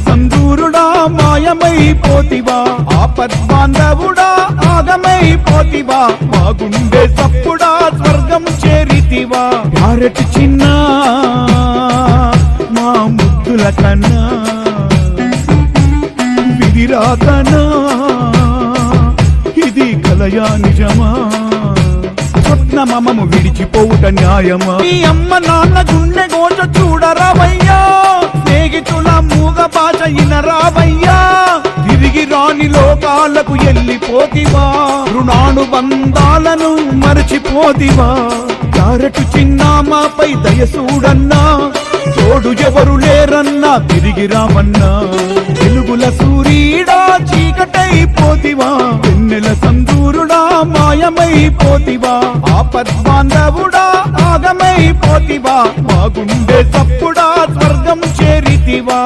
సందూరుడా మాయమైపోతివా ఆపద్బాంధవుడా ఆగమైపోతివా మా గుండె సప్పుడా స్వర్గం చేరితివా భారత్ చిన్న మా ముద్దుల కన్నా విధిరాతనా ఇది కలయా నిజమా మమము విడిచిపోవుట న్యాయమా ఈ అమ్మ నాన్న గుండె గోచ చూడరావయ్యా స్నేహితుల మూగ భాష ఇనరావయ్యా తిరిగి రాని లోకాలకు ఎల్లిపోతివా రుణానుబంధాలను మరచిపోతివా జారటు చిన్నామాపై దయసూడన్నా తోడు ఎవరు లేరన్నా తిరిగి రామన్నా వెలుగుల సూర్యుడా చీకటైపోతివా వెన్నెల సందూరుడా మాయమైపోతివా ఆపద్బాంధవుడా ఆగమైపోతివా మా గుండె సప్పుడా స్వర్గం చేరితివా